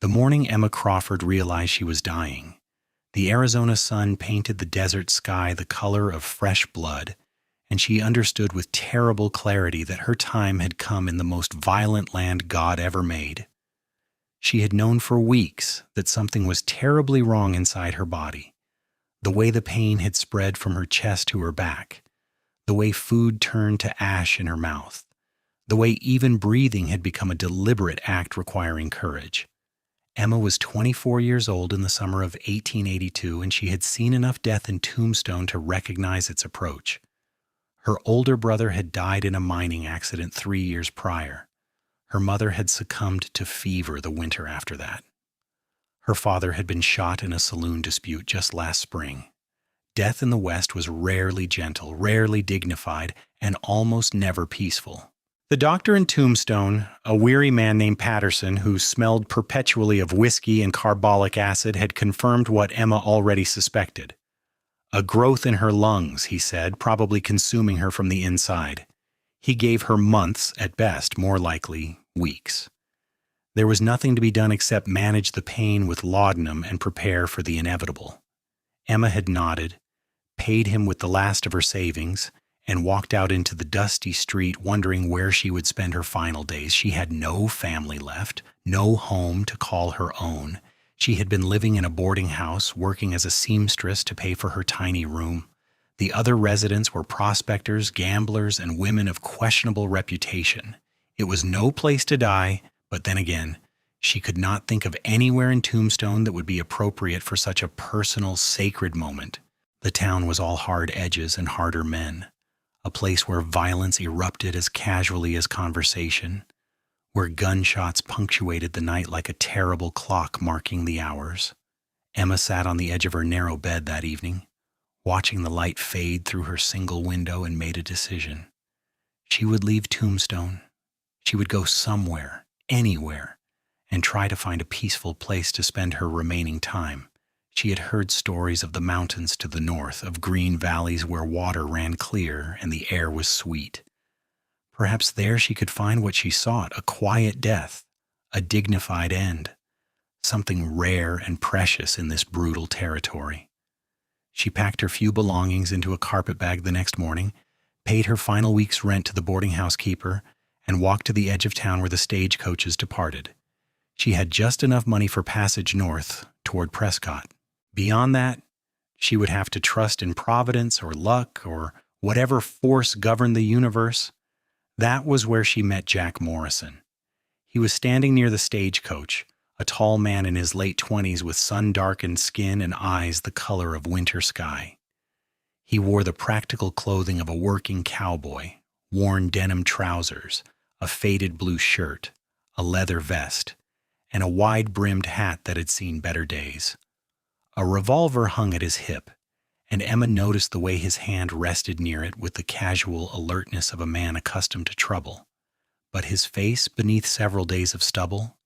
The morning Emma Crawford realized she was dying, the Arizona sun painted the desert sky the color of fresh blood, and she understood with terrible clarity that her time had come in the most violent land God ever made. She had known for weeks that something was terribly wrong inside her body, the way the pain had spread from her chest to her back, the way food turned to ash in her mouth, the way even breathing had become a deliberate act requiring courage. Emma was 24 years old in the summer of 1882, and she had seen enough death in Tombstone to recognize its approach. Her older brother had died in a mining accident 3 years prior. Her mother had succumbed to fever the winter after that. Her father had been shot in a saloon dispute just last spring. Death in the West was rarely gentle, rarely dignified, and almost never peaceful. The doctor in Tombstone, a weary man named Patterson who smelled perpetually of whiskey and carbolic acid, had confirmed what Emma already suspected. A growth in her lungs, he said, probably consuming her from the inside. He gave her months at best, more likely weeks. There was nothing to be done except manage the pain with laudanum and prepare for the inevitable. Emma had nodded, paid him with the last of her savings, and walked out into the dusty street wondering where she would spend her final days. She had no family left, no home to call her own. She had been living in a boarding house, working as a seamstress to pay for her tiny room. The other residents were prospectors, gamblers, and women of questionable reputation. It was no place to die, but then again, she could not think of anywhere in Tombstone that would be appropriate for such a personal, sacred moment. The town was all hard edges and harder men. A place where violence erupted as casually as conversation, where gunshots punctuated the night like a terrible clock marking the hours. Emma sat on the edge of her narrow bed that evening, watching the light fade through her single window, and made a decision. She would leave Tombstone. She would go somewhere, anywhere, and try to find a peaceful place to spend her remaining time. She had heard stories of the mountains to the north, of green valleys where water ran clear and the air was sweet. Perhaps there she could find what she sought, a quiet death, a dignified end, something rare and precious in this brutal territory. She packed her few belongings into a carpetbag the next morning, paid her final week's rent to the boarding house keeper, and walked to the edge of town where the stagecoaches departed. She had just enough money for passage north toward Prescott. Beyond that, she would have to trust in providence or luck or whatever force governed the universe. That was where she met Jack Morrison. He was standing near the stagecoach, a tall man in his late 20s with sun-darkened skin and eyes the color of winter sky. He wore the practical clothing of a working cowboy, worn denim trousers, a faded blue shirt, a leather vest, and a wide-brimmed hat that had seen better days. A revolver hung at his hip, and Emma noticed the way his hand rested near it with the casual alertness of a man accustomed to trouble. But his face, beneath several days of stubble,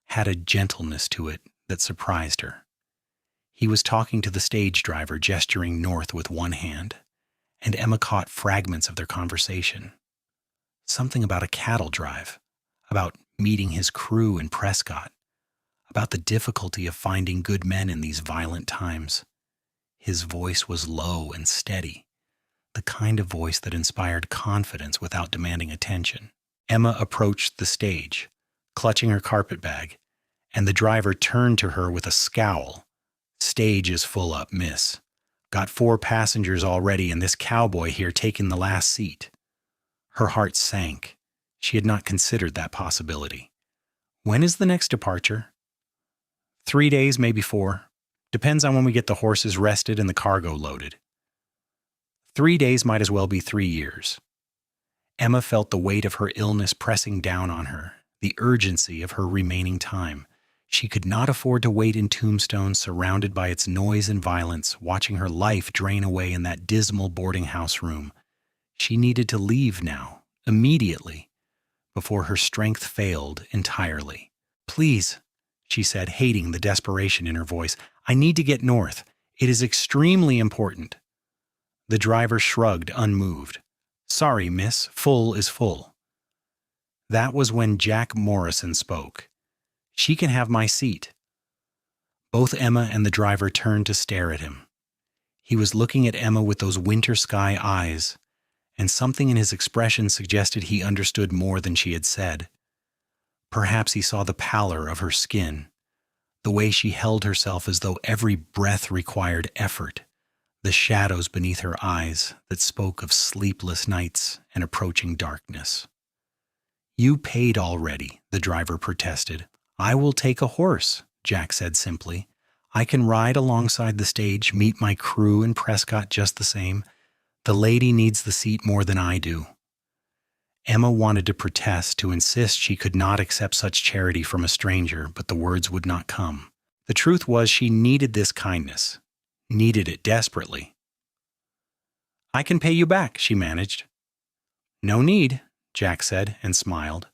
had a gentleness to it that surprised her. He was talking to the stage driver, gesturing north with one hand, and Emma caught fragments of their conversation. Something about a cattle drive, about meeting his crew in Prescott, about the difficulty of finding good men in these violent times. His voice was low and steady, the kind of voice that inspired confidence without demanding attention. Emma approached the stage, clutching her carpetbag, and the driver turned to her with a scowl. "Stage is full up, miss. Got 4 passengers already and this cowboy here taking the last seat." Her heart sank. She had not considered that possibility. "When is the next departure?" 3 days, maybe 4. Depends on when we get the horses rested and the cargo loaded. 3 days might as well be 3 years. Emma felt the weight of her illness pressing down on her, the urgency of her remaining time. She could not afford to wait in Tombstone, surrounded by its noise and violence, watching her life drain away in that dismal boarding house room. She needed to leave now, immediately, before her strength failed entirely. "Please," she said, hating the desperation in her voice, "I need to get north. It is extremely important." The driver shrugged, unmoved. "Sorry, miss, full is full." That was when Jack Morrison spoke. She can have my seat." Both Emma and the driver turned to stare at him. He was looking at Emma with those winter sky eyes, and something in his expression suggested he understood more than she had said. Perhaps he saw the pallor of her skin, the way she held herself as though every breath required effort, the shadows beneath her eyes that spoke of sleepless nights and approaching darkness. "You paid already," the driver protested. "I will take a horse," Jack said simply. "I can ride alongside the stage, meet my crew in Prescott just the same. The lady needs the seat more than I do." Emma wanted to protest, to insist she could not accept such charity from a stranger, but the words would not come. The truth was she needed this kindness, needed it desperately. "I can pay you back," she managed. "No need," Jack said, and smiled.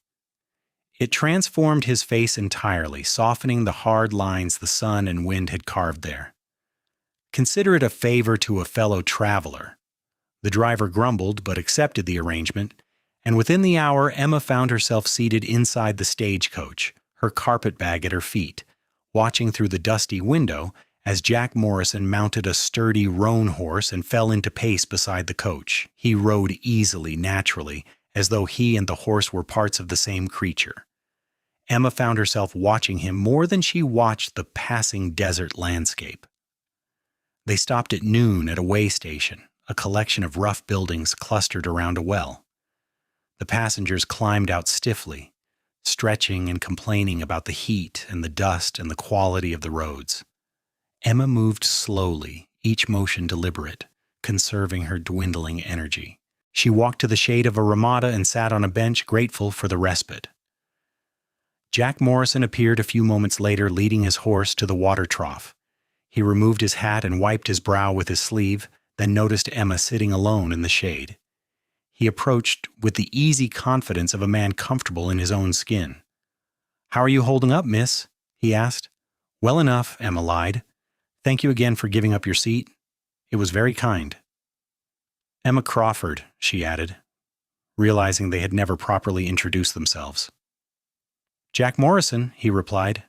It transformed his face entirely, softening the hard lines the sun and wind had carved there. "Consider it a favor to a fellow traveler." The driver grumbled, but accepted the arrangement, and within the hour Emma found herself seated inside the stagecoach, her carpetbag at her feet, watching through the dusty window as Jack Morrison mounted a sturdy roan horse and fell into pace beside the coach. He rode easily, naturally, as though he and the horse were parts of the same creature. Emma found herself watching him more than she watched the passing desert landscape. They stopped at noon at a way station, a collection of rough buildings clustered around a well. The passengers climbed out stiffly, stretching and complaining about the heat and the dust and the quality of the roads. Emma moved slowly, each motion deliberate, conserving her dwindling energy. She walked to the shade of a ramada and sat on a bench, grateful for the respite. Jack Morrison appeared a few moments later, leading his horse to the water trough. He removed his hat and wiped his brow with his sleeve, then noticed Emma sitting alone in the shade. He approached with the easy confidence of a man comfortable in his own skin. "How are you holding up, miss?" he asked. "Well enough," Emma lied. "Thank you again for giving up your seat. It was very kind." "Emma Crawford," she added, realizing they had never properly introduced themselves. "Jack Morrison," he replied,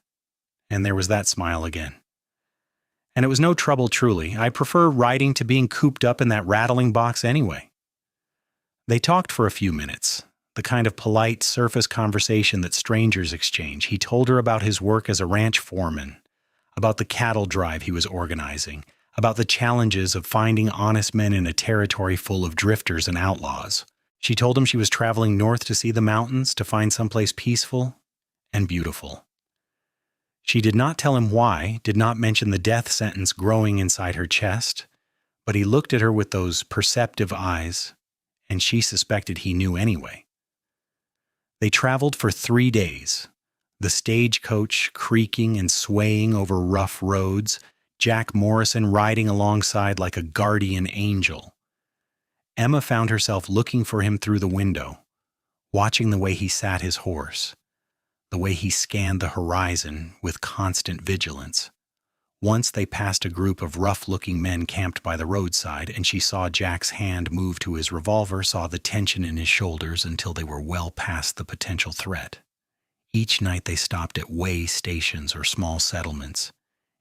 and there was that smile again. "And it was no trouble, truly. I prefer riding to being cooped up in that rattling box anyway." They talked for a few minutes, the kind of polite, surface conversation that strangers exchange. He told her about his work as a ranch foreman, about the cattle drive he was organizing, about the challenges of finding honest men in a territory full of drifters and outlaws. She told him she was traveling north to see the mountains, to find someplace peaceful and beautiful. She did not tell him why, did not mention the death sentence growing inside her chest, but he looked at her with those perceptive eyes, and she suspected he knew anyway. They traveled for 3 days, the stagecoach creaking and swaying over rough roads, Jack Morrison riding alongside like a guardian angel. Emma found herself looking for him through the window, watching the way he sat his horse, the way he scanned the horizon with constant vigilance. Once they passed a group of rough-looking men camped by the roadside, and she saw Jack's hand move to his revolver, saw the tension in his shoulders until they were well past the potential threat. Each night they stopped at way stations or small settlements,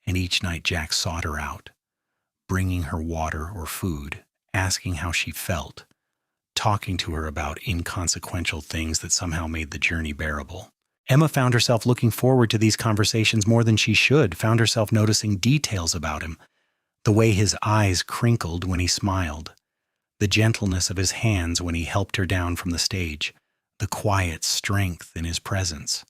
and each night Jack sought her out, bringing her water or food, asking how she felt, talking to her about inconsequential things that somehow made the journey bearable. Emma found herself looking forward to these conversations more than she should, found herself noticing details about him, the way his eyes crinkled when he smiled, the gentleness of his hands when he helped her down from the stage, the quiet strength in his presence.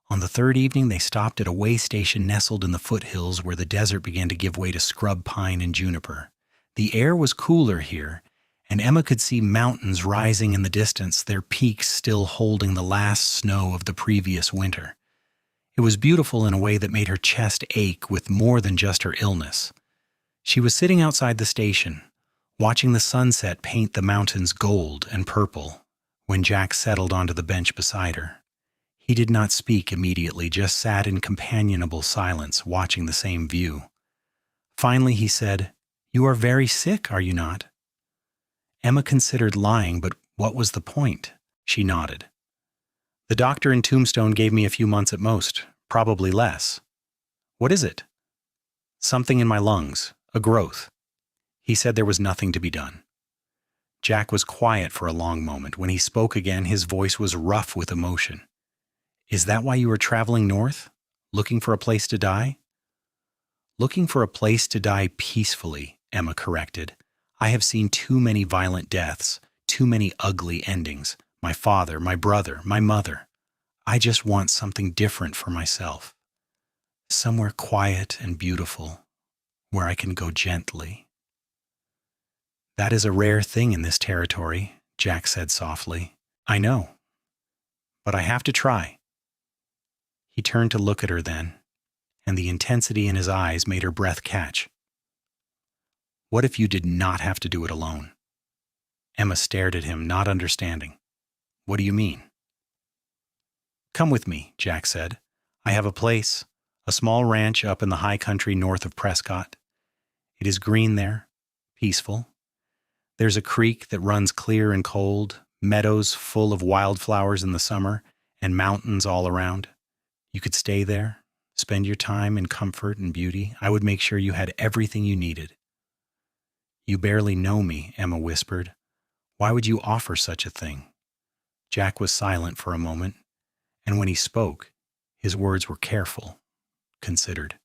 On the third evening, they stopped at a way station nestled in the foothills where the desert began to give way to scrub pine and juniper. The air was cooler here, and Emma could see mountains rising in the distance, their peaks still holding the last snow of the previous winter. It was beautiful in a way that made her chest ache with more than just her illness. She was sitting outside the station, watching the sunset paint the mountains gold and purple, when Jack settled onto the bench beside her. He did not speak immediately, just sat in companionable silence, watching the same view. Finally he said, "You are very sick, are you not?" Emma considered lying, but what was the point? She nodded. The doctor in Tombstone gave me a few months at most, probably less. What is it? Something in my lungs, a growth. He said there was nothing to be done. Jack was quiet for a long moment. When he spoke again, his voice was rough with emotion. Is that why you were traveling north? Looking for a place to die? Looking for a place to die peacefully, Emma corrected. I have seen too many violent deaths, too many ugly endings. My father, my brother, my mother. I just want something different for myself. Somewhere quiet and beautiful, where I can go gently. That is a rare thing in this territory, Jack said softly. I know, but I have to try. He turned to look at her then, and the intensity in his eyes made her breath catch. What if you did not have to do it alone? Emma stared at him, not understanding. What do you mean? Come with me, Jack said. I have a place, a small ranch up in the high country north of Prescott. It is green there, peaceful. There's a creek that runs clear and cold, meadows full of wildflowers in the summer, and mountains all around. You could stay there, spend your time in comfort and beauty. I would make sure you had everything you needed. You barely know me, Emma whispered. Why would you offer such a thing? Jack was silent for a moment, and when he spoke, his words were careful, considered.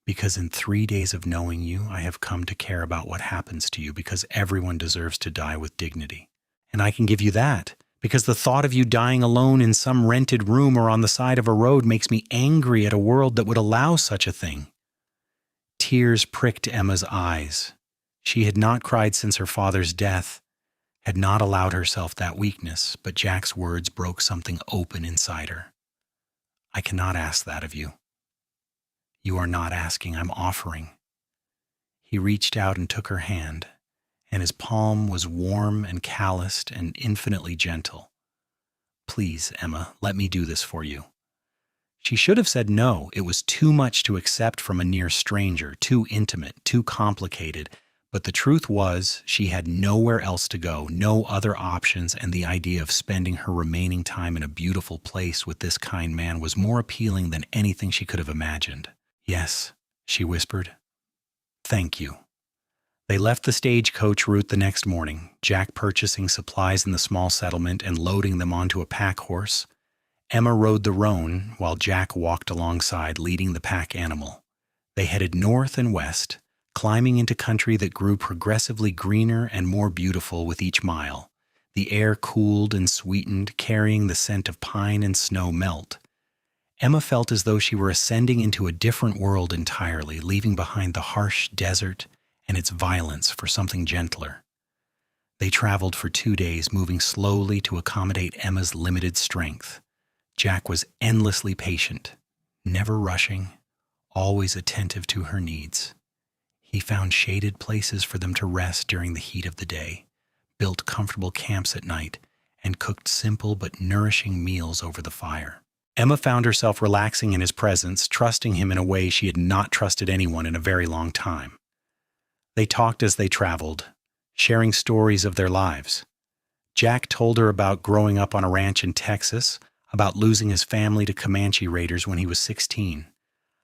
Because in 3 days of knowing you, I have come to care about what happens to you, because everyone deserves to die with dignity. And I can give you that, because the thought of you dying alone in some rented room or on the side of a road makes me angry at a world that would allow such a thing. Tears pricked Emma's eyes. She had not cried since her father's death, had not allowed herself that weakness, but Jack's words broke something open inside her. I cannot ask that of you. You are not asking, I'm offering. He reached out and took her hand, and his palm was warm and calloused and infinitely gentle. Please, Emma, let me do this for you. She should have said no. It was too much to accept from a near stranger, too intimate, too complicated. But the truth was, she had nowhere else to go, no other options, and the idea of spending her remaining time in a beautiful place with this kind man was more appealing than anything she could have imagined. Yes, she whispered. Thank you. They left the stagecoach route the next morning, Jack purchasing supplies in the small settlement and loading them onto a pack horse. Emma rode the roan, while Jack walked alongside, leading the pack animal. They headed north and west, climbing into country that grew progressively greener and more beautiful with each mile. The air cooled and sweetened, carrying the scent of pine and snow melt. Emma felt as though she were ascending into a different world entirely, leaving behind the harsh desert and its violence for something gentler. They traveled for 2 days, moving slowly to accommodate Emma's limited strength. Jack was endlessly patient, never rushing, always attentive to her needs. He found shaded places for them to rest during the heat of the day, built comfortable camps at night, and cooked simple but nourishing meals over the fire. Emma found herself relaxing in his presence, trusting him in a way she had not trusted anyone in a very long time. They talked as they traveled, sharing stories of their lives. Jack told her about growing up on a ranch in Texas, about losing his family to Comanche raiders when he was 16,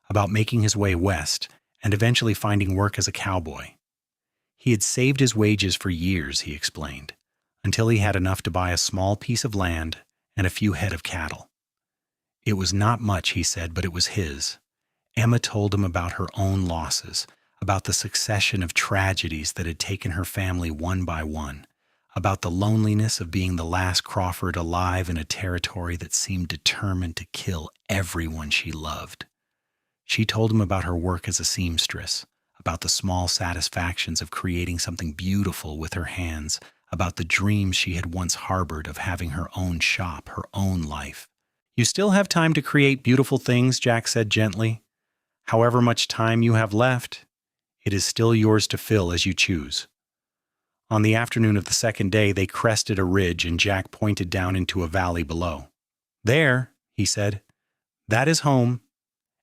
about making his way west, and eventually finding work as a cowboy. He had saved his wages for years, he explained, until he had enough to buy a small piece of land and a few head of cattle. It was not much, he said, but it was his. Emma told him about her own losses, about the succession of tragedies that had taken her family one by one, about the loneliness of being the last Crawford alive in a territory that seemed determined to kill everyone she loved. She told him about her work as a seamstress, about the small satisfactions of creating something beautiful with her hands, about the dreams she had once harbored of having her own shop, her own life. You still have time to create beautiful things, Jack said gently. However much time you have left, it is still yours to fill as you choose. On the afternoon of the second day, they crested a ridge and Jack pointed down into a valley below. There, he said, that is home.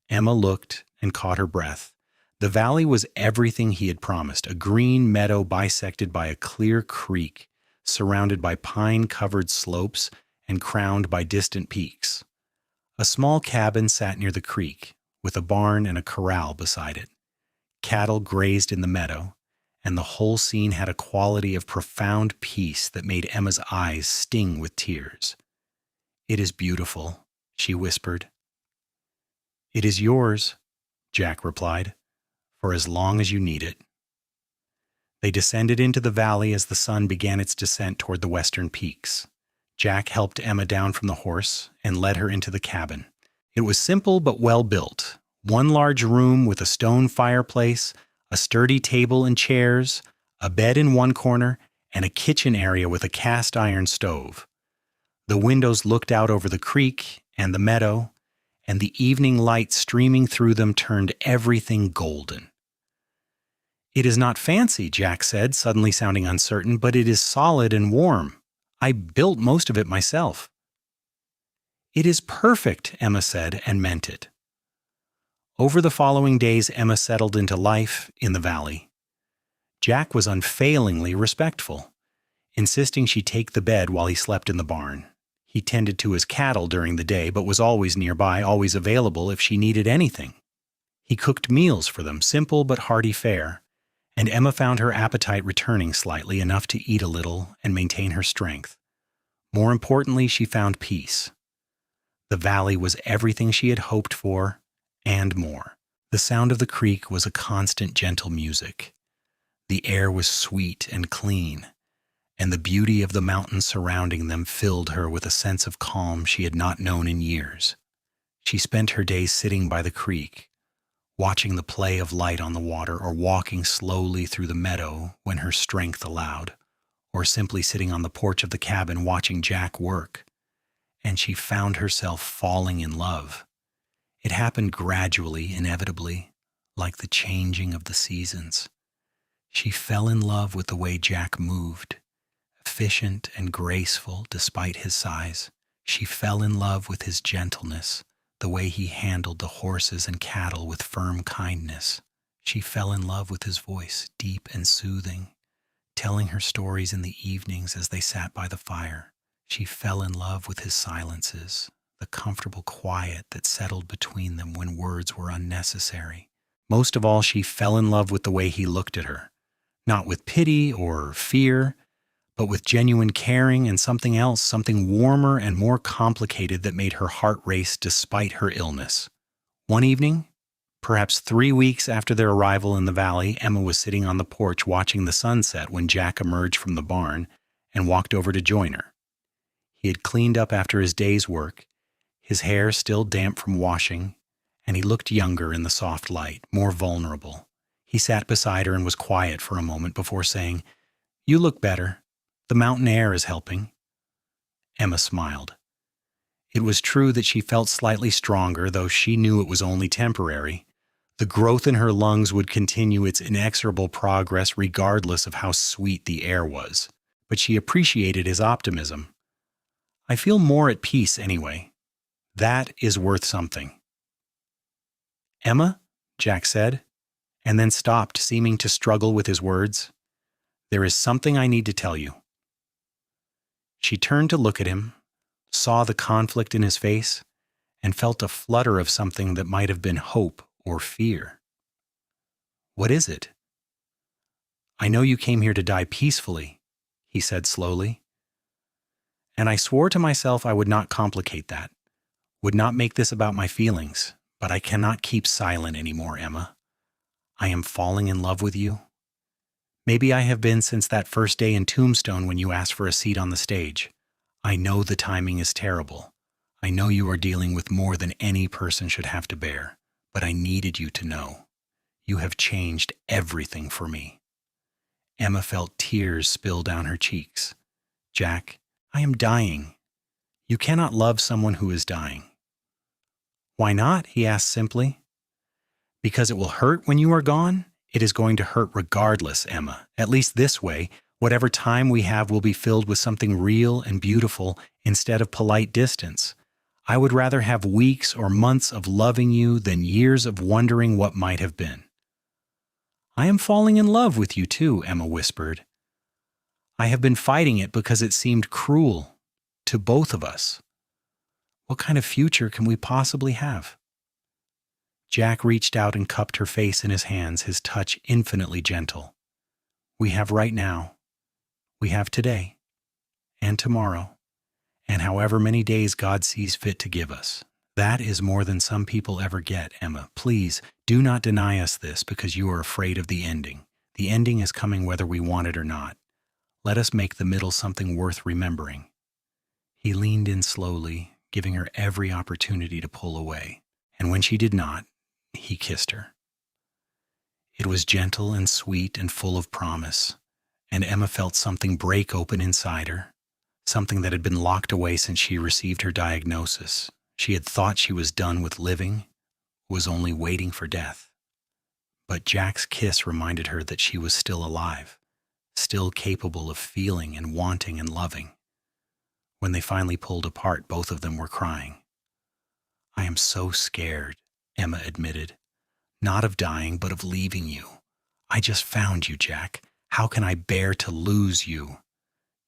Emma looked and caught her breath. The valley was everything he had promised, a green meadow bisected by a clear creek, surrounded by pine-covered slopes and crowned by distant peaks. A small cabin sat near the creek, with a barn and a corral beside it. Cattle grazed in the meadow, and the whole scene had a quality of profound peace that made Emma's eyes sting with tears. "It is beautiful," she whispered. "It is yours," Jack replied, "for as long as you need it." They descended into the valley as the sun began its descent toward the western peaks. Jack helped Emma down from the horse and led her into the cabin. It was simple but well built. One large room with a stone fireplace, a sturdy table and chairs, a bed in one corner, and a kitchen area with a cast iron stove. The windows looked out over the creek and the meadow, and the evening light streaming through them turned everything golden. "It is not fancy," Jack said, suddenly sounding uncertain, "but it is solid and warm. I built most of it myself." "It is perfect," Emma said, and meant it. Over the following days, Emma settled into life in the valley. Jack was unfailingly respectful, insisting she take the bed while he slept in the barn. He tended to his cattle during the day, but was always nearby, always available if she needed anything. He cooked meals for them, simple but hearty fare, and Emma found her appetite returning slightly, enough to eat a little and maintain her strength. More importantly, she found peace. The valley was everything she had hoped for, and more. The sound of the creek was a constant gentle music. The air was sweet and clean, and the beauty of the mountains surrounding them filled her with a sense of calm she had not known in years. She spent her days sitting by the creek, watching the play of light on the water, or walking slowly through the meadow when her strength allowed, or simply sitting on the porch of the cabin watching Jack work. And she found herself falling in love. It happened gradually, inevitably, like the changing of the seasons. She fell in love with the way Jack moved, efficient and graceful despite his size. She fell in love with his gentleness, the way he handled the horses and cattle with firm kindness. She fell in love with his voice, deep and soothing, telling her stories in the evenings as they sat by the fire. She fell in love with his silences, the comfortable quiet that settled between them when words were unnecessary. Most of all, she fell in love with the way he looked at her, not with pity or fear, but with genuine caring and something else, something warmer and more complicated that made her heart race despite her illness. One evening, perhaps 3 weeks after their arrival in the valley, Emma was sitting on the porch watching the sunset when Jack emerged from the barn and walked over to join her. He had cleaned up after his day's work, his hair still damp from washing, and he looked younger in the soft light, more vulnerable. He sat beside her and was quiet for a moment before saying, "You look better. The mountain air is helping." Emma smiled. It was true that she felt slightly stronger, though she knew it was only temporary. The growth in her lungs would continue its inexorable progress regardless of how sweet the air was. But she appreciated his optimism. "I feel more at peace anyway. That is worth something." "Emma," Jack said, and then stopped, seeming to struggle with his words. "There is something I need to tell you." She turned to look at him, saw the conflict in his face, and felt a flutter of something that might have been hope or fear. "What is it?" "I know you came here to die peacefully," he said slowly. "And I swore to myself I would not complicate that, would not make this about my feelings, but I cannot keep silent anymore, Emma. I am falling in love with you. Maybe I have been since that first day in Tombstone when you asked for a seat on the stage. I know the timing is terrible. I know you are dealing with more than any person should have to bear, but I needed you to know. You have changed everything for me." Emma felt tears spill down her cheeks. "Jack, I am dying. You cannot love someone who is dying." "Why not?" he asked simply. "Because it will hurt when you are gone? It is going to hurt regardless, Emma. At least this way, whatever time we have will be filled with something real and beautiful instead of polite distance. I would rather have weeks or months of loving you than years of wondering what might have been." "I am falling in love with you too," Emma whispered. "I have been fighting it because it seemed cruel to both of us. What kind of future can we possibly have? Jack reached out and cupped her face in his hands, his touch infinitely gentle. We have right now. We have today. And tomorrow. And however many days God sees fit to give us. That is more than some people ever get, Emma. Please, do not deny us this because you are afraid of the ending. The ending is coming whether we want it or not. Let us make the middle something worth remembering. He leaned in slowly, giving her every opportunity to pull away. And when she did not, he kissed her. It was gentle and sweet and full of promise, and Emma felt something break open inside her, something that had been locked away since she received her diagnosis. She had thought she was done with living, was only waiting for death. But Jack's kiss reminded her that she was still alive, still capable of feeling and wanting and loving. When they finally pulled apart, both of them were crying. I am so scared, Emma admitted. Not of dying, but of leaving you. I just found you, Jack. How can I bear to lose you?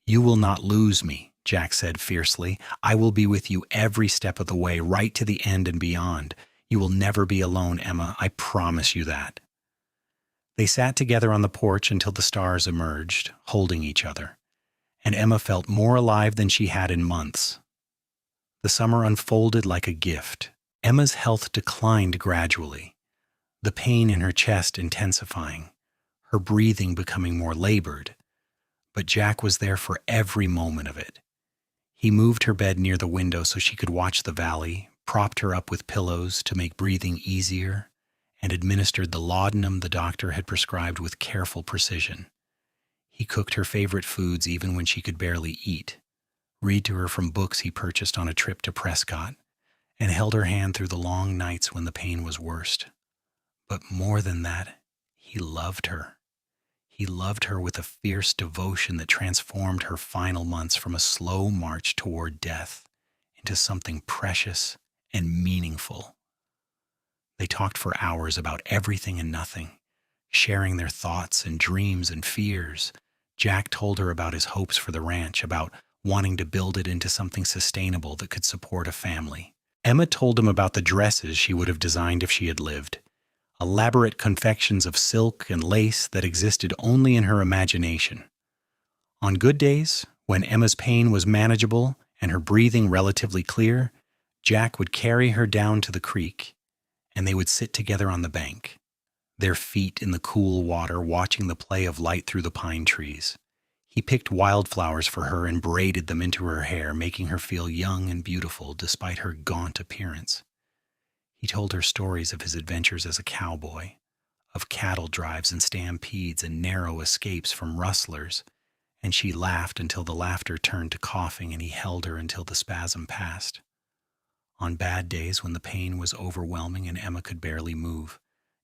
You will not lose me, Jack said fiercely. I will be with you every step of the way, right to the end and beyond. You will never be alone, Emma. I promise you that. They sat together on the porch until the stars emerged, holding each other, and Emma felt more alive than she had in months. The summer unfolded like a gift. Emma's health declined gradually, the pain in her chest intensifying, her breathing becoming more labored, but Jack was there for every moment of it. He moved her bed near the window so she could watch the valley, propped her up with pillows to make breathing easier, and administered the laudanum the doctor had prescribed with careful precision. He cooked her favorite foods even when she could barely eat, read to her from books he purchased on a trip to Prescott, and held her hand through the long nights when the pain was worst. But more than that, he loved her. He loved her with a fierce devotion that transformed her final months from a slow march toward death into something precious and meaningful. They talked for hours about everything and nothing, sharing their thoughts and dreams and fears. Jack told her about his hopes for the ranch, about wanting to build it into something sustainable that could support a family. Emma told him about the dresses she would have designed if she had lived, elaborate confections of silk and lace that existed only in her imagination. On good days, when Emma's pain was manageable and her breathing relatively clear, Jack would carry her down to the creek, and they would sit together on the bank, their feet in the cool water, watching the play of light through the pine trees. He picked wildflowers for her and braided them into her hair, making her feel young and beautiful despite her gaunt appearance. He told her stories of his adventures as a cowboy, of cattle drives and stampedes and narrow escapes from rustlers, and she laughed until the laughter turned to coughing, and he held her until the spasm passed. On bad days when the pain was overwhelming and Emma could barely move,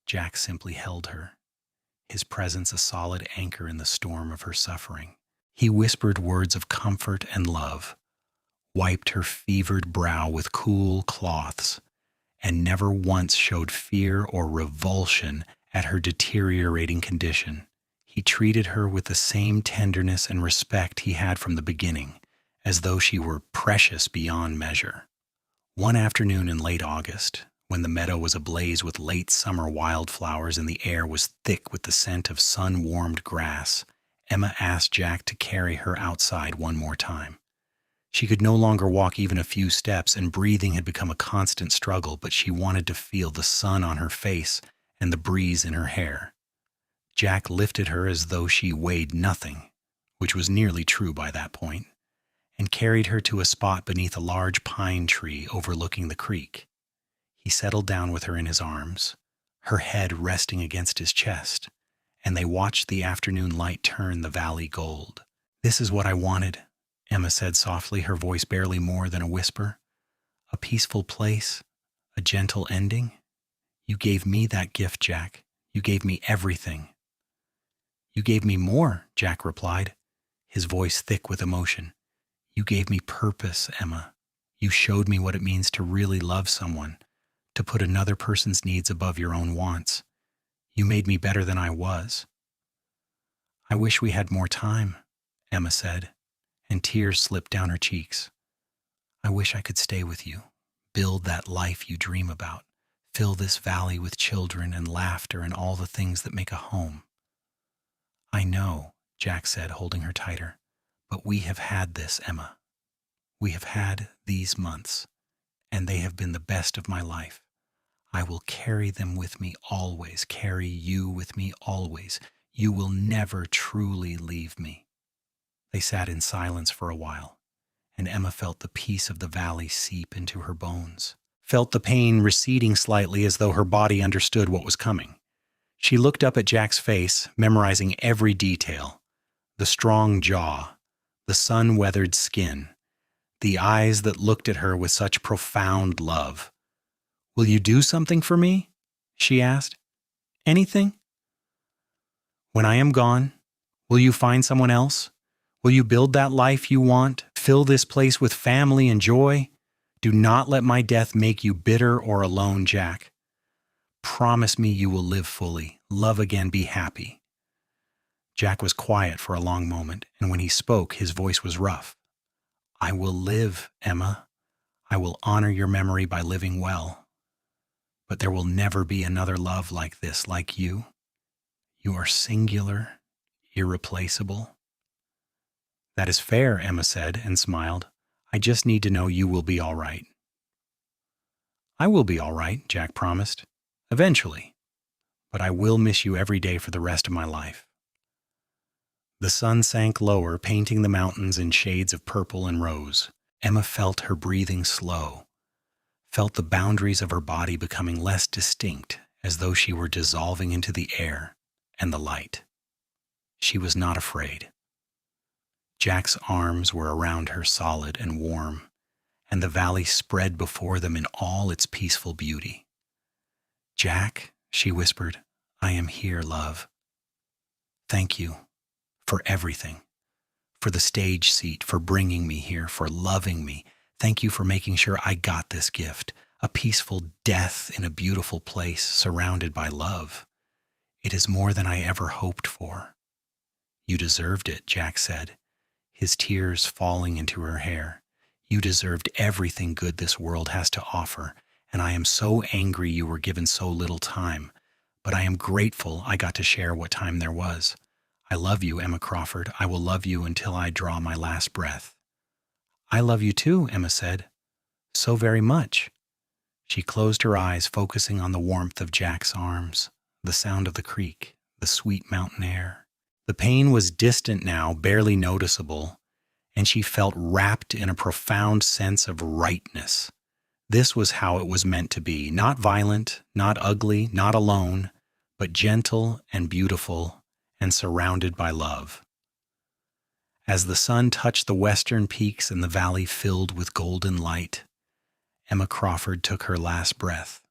Jack simply held her, his presence a solid anchor in the storm of her suffering. He whispered words of comfort and love, wiped her fevered brow with cool cloths, and never once showed fear or revulsion at her deteriorating condition. He treated her with the same tenderness and respect he had from the beginning, as though she were precious beyond measure. One afternoon in late August, when the meadow was ablaze with late summer wildflowers and the air was thick with the scent of sun-warmed grass, Emma asked Jack to carry her outside one more time. She could no longer walk even a few steps, and breathing had become a constant struggle, but she wanted to feel the sun on her face and the breeze in her hair. Jack lifted her as though she weighed nothing, which was nearly true by that point, and carried her to a spot beneath a large pine tree overlooking the creek. He settled down with her in his arms, her head resting against his chest, and they watched the afternoon light turn the valley gold. "This is what I wanted," Emma said softly, her voice barely more than a whisper. "A peaceful place, a gentle ending. You gave me that gift, Jack. You gave me everything." "You gave me more," Jack replied, his voice thick with emotion. "You gave me purpose, Emma. You showed me what it means to really love someone, to put another person's needs above your own wants. You made me better than I was." "I wish we had more time," Emma said, and tears slipped down her cheeks. I wish I could stay with you, build that life you dream about, fill this valley with children and laughter and all the things that make a home." "I know," Jack said, holding her tighter, "but we have had this, Emma. We have had these months, and they have been the best of my life. I will carry them with me always, carry you with me always. You will never truly leave me." They sat in silence for a while, and Emma felt the peace of the valley seep into her bones, felt the pain receding slightly as though her body understood what was coming. She looked up at Jack's face, memorizing every detail: the strong jaw, the sun-weathered skin, the eyes that looked at her with such profound love. "Will you do something for me?" she asked. "Anything? When I am gone, will you find someone else? Will you build that life you want? Fill this place with family and joy? Do not let my death make you bitter or alone, Jack. Promise me you will live fully, love again, be happy." Jack was quiet for a long moment, and when he spoke, his voice was rough. "I will live, Emma. I will honor your memory by living well. But there will never be another love like this, like you. You are singular, irreplaceable." "That is fair," Emma said and smiled. "I just need to know you will be all right." "I will be all right," Jack promised. "Eventually. But I will miss you every day for the rest of my life." The sun sank lower, painting the mountains in shades of purple and rose. Emma felt her breathing slow, felt the boundaries of her body becoming less distinct, as though she were dissolving into the air and the light. She was not afraid. Jack's arms were around her, solid and warm, and the valley spread before them in all its peaceful beauty. "Jack," she whispered, "I am here, love. Thank you for everything, for the stage seat, for bringing me here, for loving me. Thank you for making sure I got this gift, a peaceful death in a beautiful place surrounded by love. It is more than I ever hoped for." "You deserved it," Jack said, his tears falling into her hair. "You deserved everything good this world has to offer, and I am so angry you were given so little time, but I am grateful I got to share what time there was. I love you, Emma Crawford. I will love you until I draw my last breath." "I love you too," Emma said. "So very much." She closed her eyes, focusing on the warmth of Jack's arms, the sound of the creek, the sweet mountain air. The pain was distant now, barely noticeable, and she felt wrapped in a profound sense of rightness. This was how it was meant to be, not violent, not ugly, not alone, but gentle and beautiful and surrounded by love. As the sun touched the western peaks and the valley filled with golden light, Emma Crawford took her last breath.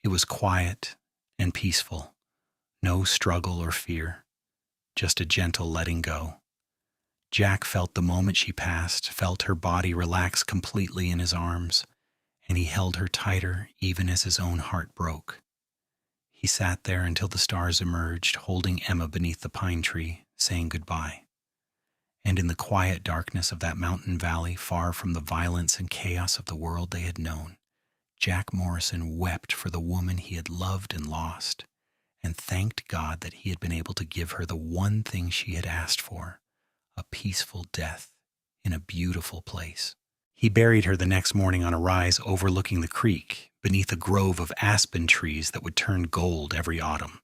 It was quiet and peaceful, no struggle or fear, just a gentle letting go. Jack felt the moment she passed, felt her body relax completely in his arms, and he held her tighter even as his own heart broke. He sat there until the stars emerged, holding Emma beneath the pine tree, saying goodbye. And in the quiet darkness of that mountain valley, far from the violence and chaos of the world they had known, Jack Morrison wept for the woman he had loved and lost, and thanked God that he had been able to give her the one thing she had asked for, a peaceful death in a beautiful place. He buried her the next morning on a rise overlooking the creek, beneath a grove of aspen trees that would turn gold every autumn.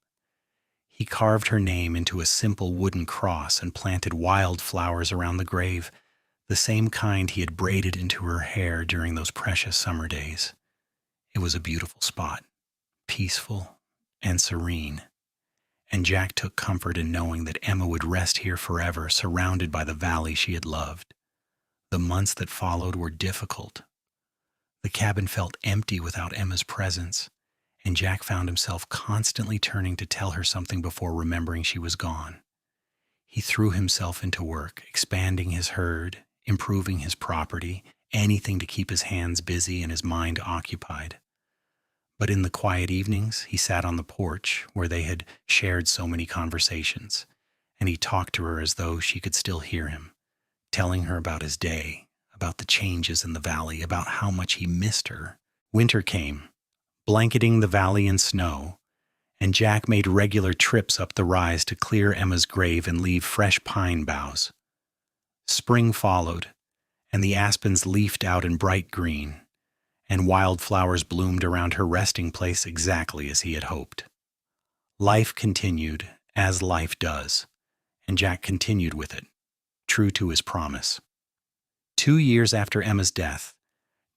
He carved her name into a simple wooden cross and planted wildflowers around the grave, the same kind he had braided into her hair during those precious summer days. It was a beautiful spot, peaceful and serene, and Jack took comfort in knowing that Emma would rest here forever, surrounded by the valley she had loved. The months that followed were difficult. The cabin felt empty without Emma's presence, and Jack found himself constantly turning to tell her something before remembering she was gone. He threw himself into work, expanding his herd, improving his property, anything to keep his hands busy and his mind occupied. But in the quiet evenings, he sat on the porch where they had shared so many conversations, and he talked to her as though she could still hear him, telling her about his day, about the changes in the valley, about how much he missed her. Winter came, blanketing the valley in snow, and Jack made regular trips up the rise to clear Emma's grave and leave fresh pine boughs. Spring followed, and the aspens leafed out in bright green, and wildflowers bloomed around her resting place exactly as he had hoped. Life continued, as life does, and Jack continued with it, true to his promise. 2 years after Emma's death,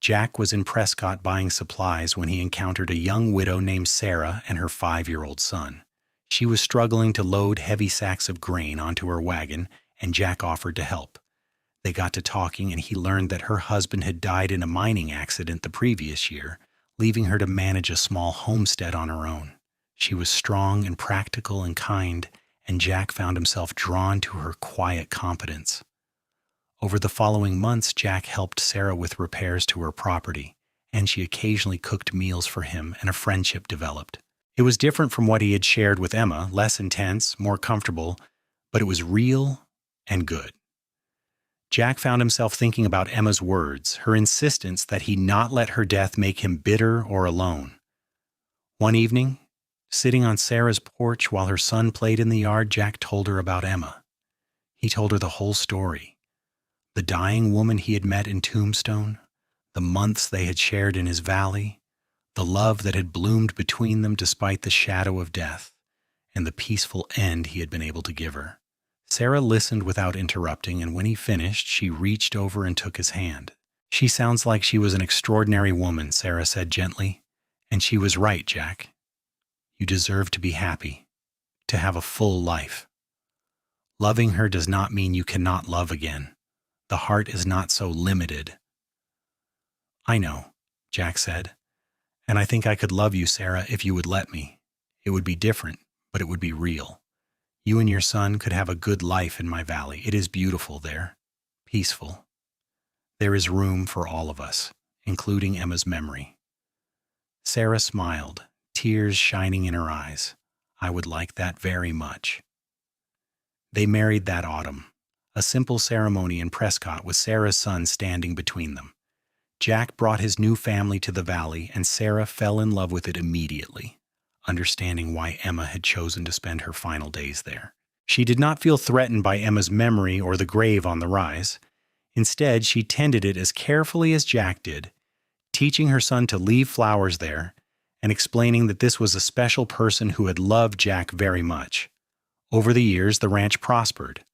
Jack was in Prescott buying supplies when he encountered a young widow named Sarah and her 5-year-old son. She was struggling to load heavy sacks of grain onto her wagon, and Jack offered to help. They got to talking, and he learned that her husband had died in a mining accident the previous year, leaving her to manage a small homestead on her own. She was strong and practical and kind, and Jack found himself drawn to her quiet competence. Over the following months, Jack helped Sarah with repairs to her property, and she occasionally cooked meals for him, and a friendship developed. It was different from what he had shared with Emma, less intense, more comfortable, but it was real and good. Jack found himself thinking about Emma's words, her insistence that he not let her death make him bitter or alone. One evening, sitting on Sarah's porch while her son played in the yard, Jack told her about Emma. He told her the whole story. The dying woman he had met in Tombstone, the months they had shared in his valley, the love that had bloomed between them despite the shadow of death, and the peaceful end he had been able to give her. Sarah listened without interrupting, and when he finished, she reached over and took his hand. "She sounds like she was an extraordinary woman," Sarah said gently. "And she was right, Jack. You deserve to be happy, to have a full life. Loving her does not mean you cannot love again. The heart is not so limited." "I know," Jack said, "and I think I could love you, Sarah, if you would let me. It would be different, but it would be real. You and your son could have a good life in my valley. It is beautiful there, peaceful. There is room for all of us, including Emma's memory." Sarah smiled, tears shining in her eyes. "I would like that very much." They married that autumn, a simple ceremony in Prescott with Sarah's son standing between them. Jack brought his new family to the valley, and Sarah fell in love with it immediately, understanding why Emma had chosen to spend her final days there. She did not feel threatened by Emma's memory or the grave on the rise. Instead, she tended it as carefully as Jack did, teaching her son to leave flowers there and explaining that this was a special person who had loved Jack very much. Over the years, the ranch prospered.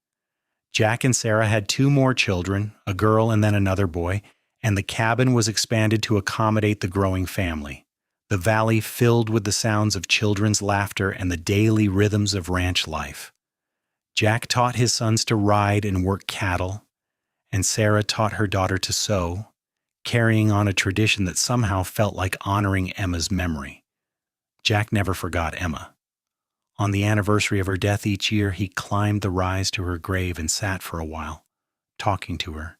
Jack and Sarah had 2 more children, a girl and then another boy, and the cabin was expanded to accommodate the growing family. The valley filled with the sounds of children's laughter and the daily rhythms of ranch life. Jack taught his sons to ride and work cattle, and Sarah taught her daughter to sew, carrying on a tradition that somehow felt like honoring Emma's memory. Jack never forgot Emma. On the anniversary of her death each year, he climbed the rise to her grave and sat for a while, talking to her,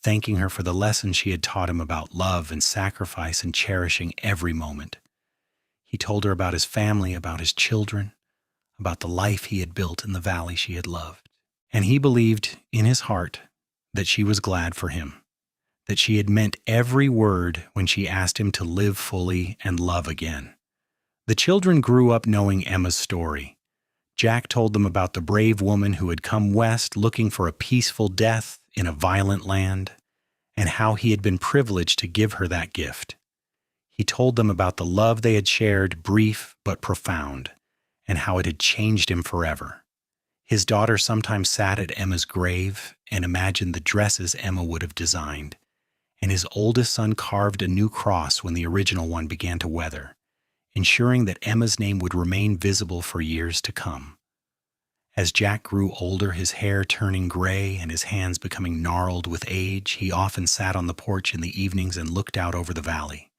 thanking her for the lessons she had taught him about love and sacrifice and cherishing every moment. He told her about his family, about his children, about the life he had built in the valley she had loved. And he believed in his heart that she was glad for him, that she had meant every word when she asked him to live fully and love again. The children grew up knowing Emma's story. Jack told them about the brave woman who had come west looking for a peaceful death in a violent land, and how he had been privileged to give her that gift. He told them about the love they had shared, brief but profound, and how it had changed him forever. His daughter sometimes sat at Emma's grave and imagined the dresses Emma would have designed, and his oldest son carved a new cross when the original one began to weather, ensuring that Emma's name would remain visible for years to come. As Jack grew older, his hair turning gray and his hands becoming gnarled with age, he often sat on the porch in the evenings and looked out over the valley.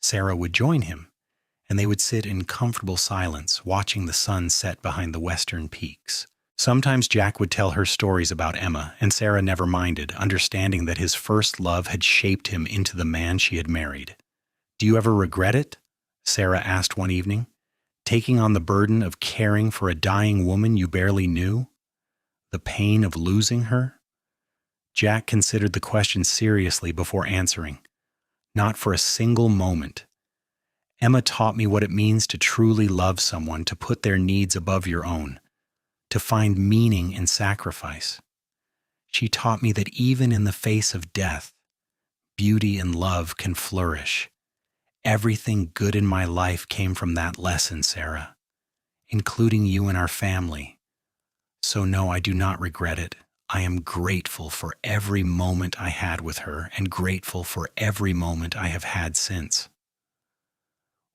Sarah would join him, and they would sit in comfortable silence, watching the sun set behind the western peaks. Sometimes Jack would tell her stories about Emma, and Sarah never minded, understanding that his first love had shaped him into the man she had married. "Do you ever regret it?" Sarah asked one evening. "Taking on the burden of caring for a dying woman you barely knew? The pain of losing her?" Jack considered the question seriously before answering. Not for a single moment. Emma taught me what it means to truly love someone, to put their needs above your own, to find meaning in sacrifice. She taught me that even in the face of death, beauty and love can flourish. Everything good in my life came from that lesson, Sarah, including you and our family. So no, I do not regret it. I am grateful for every moment I had with her and grateful for every moment I have had since.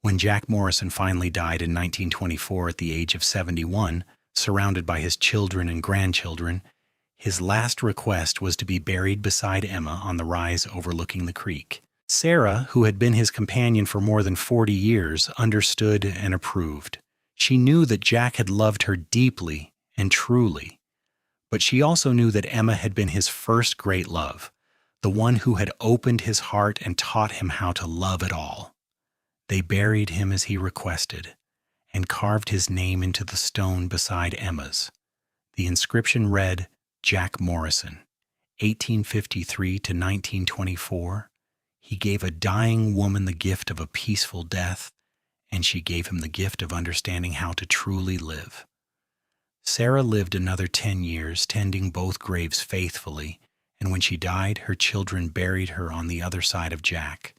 When Jack Morrison finally died in 1924 at the age of 71, surrounded by his children and grandchildren, his last request was to be buried beside Emma on the rise overlooking the creek. Sarah, who had been his companion for more than 40 years, understood and approved. She knew that Jack had loved her deeply and truly, but she also knew that Emma had been his first great love, the one who had opened his heart and taught him how to love it all. They buried him as he requested and carved his name into the stone beside Emma's. The inscription read, Jack Morrison, 1853 to 1924. He gave a dying woman the gift of a peaceful death, and she gave him the gift of understanding how to truly live. Sarah lived another 10 years, tending both graves faithfully, and when she died, her children buried her on the other side of Jack,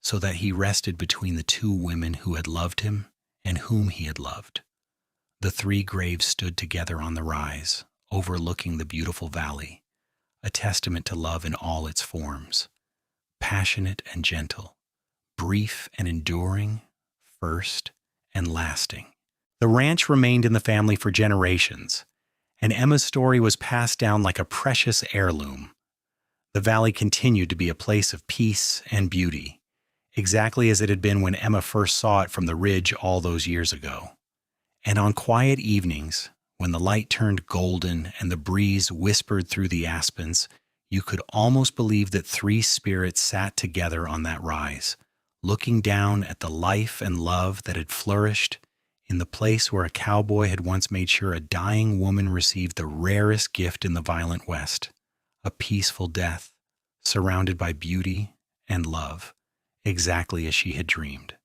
so that he rested between the two women who had loved him and whom he had loved. The three graves stood together on the rise, overlooking the beautiful valley, a testament to love in all its forms, passionate and gentle, brief and enduring, first and lasting. The ranch remained in the family for generations, and Emma's story was passed down like a precious heirloom. The valley continued to be a place of peace and beauty, exactly as it had been when Emma first saw it from the ridge all those years ago. And on quiet evenings, when the light turned golden and the breeze whispered through the aspens, you could almost believe that three spirits sat together on that rise, looking down at the life and love that had flourished in the place where a cowboy had once made sure a dying woman received the rarest gift in the violent West, a peaceful death, surrounded by beauty and love, exactly as she had dreamed.